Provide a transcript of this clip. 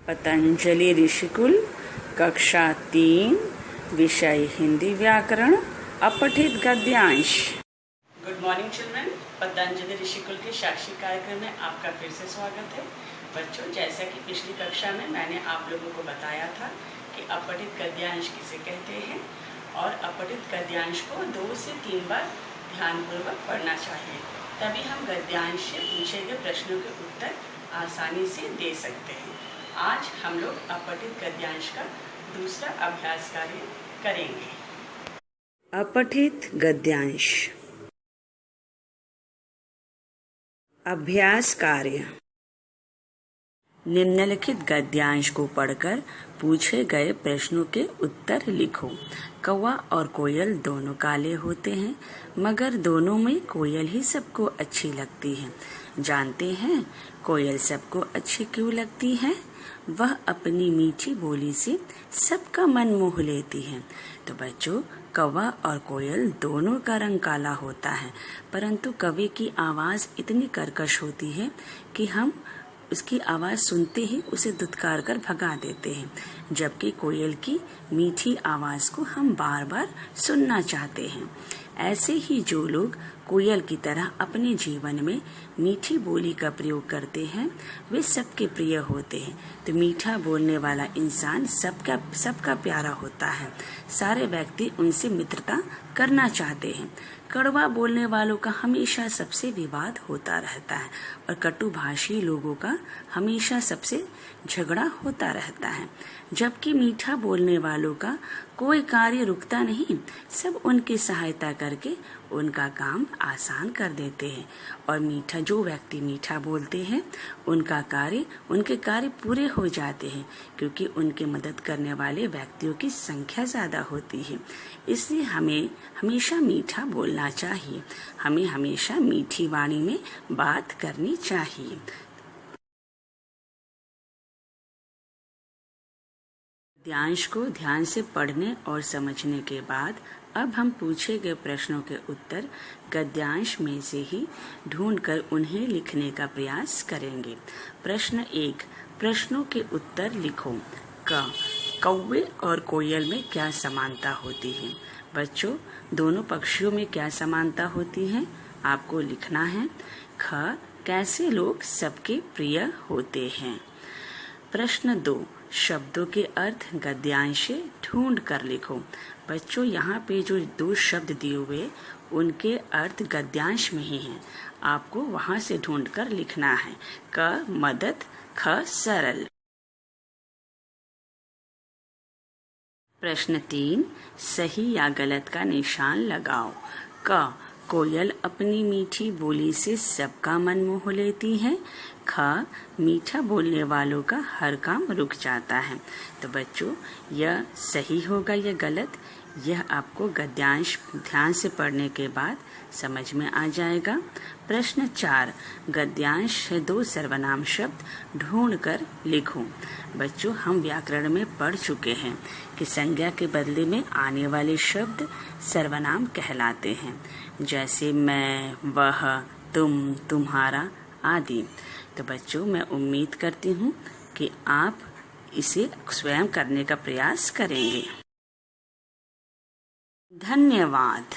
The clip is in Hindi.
पतंजलि ऋषिकुल कक्षा 3 विषय हिंदी व्याकरण अपठित गद्यांश। Good morning children, Patanjali Rishikul के शैक्षिक कार्यक्रम में आपका फिर से स्वागत है। बच्चों, जैसा कि पिछली कक्षा में मैंने आप लोगों को बताया था कि अपठित गद्यांश किसे कहते हैं और अपठित गद्यांश को 2 से 3 बार ध्यानपूर्वक पढ़ना चाहिए, तभी हम गद्यांश से पूछे गए प्रश्नों के उत्तर आसानी से दे सकते हैं। आज हम लोग अपठित गद्यांश का दूसरा अभ्यास कार्य करेंगे। अपठित गद्यांश अभ्यास कार्य। निम्नलिखित गद्यांश को पढ़कर पूछे गए प्रश्नों के उत्तर लिखो। कौवा और कोयल दोनों काले होते हैं, मगर दोनों में कोयल ही सबको अच्छी लगती है। जानते हैं कोयल सबको अच्छी क्यों लगती है? वह अपनी मीठी बोली से सबका मन मोह लेती है। तो बच्चों, कौवा और कोयल दोनों का रंग काला होता है, परंतु कौवे की आवाज़ इतनी कर्कश होती है कि हम उसकी आवाज़ सुनते ही उसे दुत्कार कर भगा देते हैं, जबकि कोयल की मीठी आवाज़ को हम बार बार सुनना चाहते हैं। ऐसे ही जो लोग कोयल की तरह अपने जीवन में मीठी बोली का प्रयोग करते हैं, वे सबके प्रिय होते हैं। तो मीठा बोलने वाला इंसान सबका प्यारा होता है। सारे व्यक्ति उनसे मित्रता करना चाहते हैं। कड़वा बोलने वालों का हमेशा सबसे विवाद होता रहता है और कटुभाषी लोगों का हमेशा सबसे झगड़ा होता रहता है, जबकि मीठा बोलने वालों का कोई कार्य रुकता नहीं। सब उनकी सहायता करके उनका काम आसान कर देते हैं और जो व्यक्ति मीठा बोलते हैं उनके कार्य पूरे हो जाते हैं, क्योंकि उनकी मदद करने वाले व्यक्तियों की संख्या ज़्यादा होती है। इसलिए हमें हमेशा मीठा बोलना चाहिए। हमें हमेशा मीठी वाणी में बात करनी चाहिए। गद्यांश को ध्यान से पढ़ने और समझने के बाद अब हम पूछे गए प्रश्नों के उत्तर गद्यांश में से ही ढूंढकर उन्हें लिखने का प्रयास करेंगे। प्रश्न 1, प्रश्नों के उत्तर लिखो। कौवे और कोयल में क्या समानता होती है? बच्चों, दोनों पक्षियों में क्या समानता होती है आपको लिखना है। ख, कैसे लोग सबके प्रिय होते हैं। प्रश्न 2, शब्दों के अर्थ गद्यांश से ढूंढ कर लिखो। बच्चों, यहाँ पे जो 2 शब्द दिए हुए उनके अर्थ गद्यांश में ही हैं, आपको वहां से ढूंढ कर लिखना है। क, मदद, ख, सरल। प्रश्न 3, सही या गलत का निशान लगाओ। क, कोयल अपनी मीठी बोली से सबका मन मोह लेती है। ख, मीठा बोलने वालों का हर काम रुक जाता है। तो बच्चों, यह सही होगा या गलत, यह आपको गद्यांश ध्यान से पढ़ने के बाद समझ में आ जाएगा। प्रश्न 4, गद्यांश से 2 सर्वनाम शब्द ढूंढ कर लिखो। बच्चों, हम व्याकरण में पढ़ चुके हैं कि संज्ञा के बदले में आने वाले शब्द सर्वनाम कहलाते हैं, जैसे मैं, वह, तुम, तुम्हारा आदि। तो बच्चों, मैं उम्मीद करती हूँ कि आप इसे स्वयं करने का प्रयास करेंगे। धन्यवाद।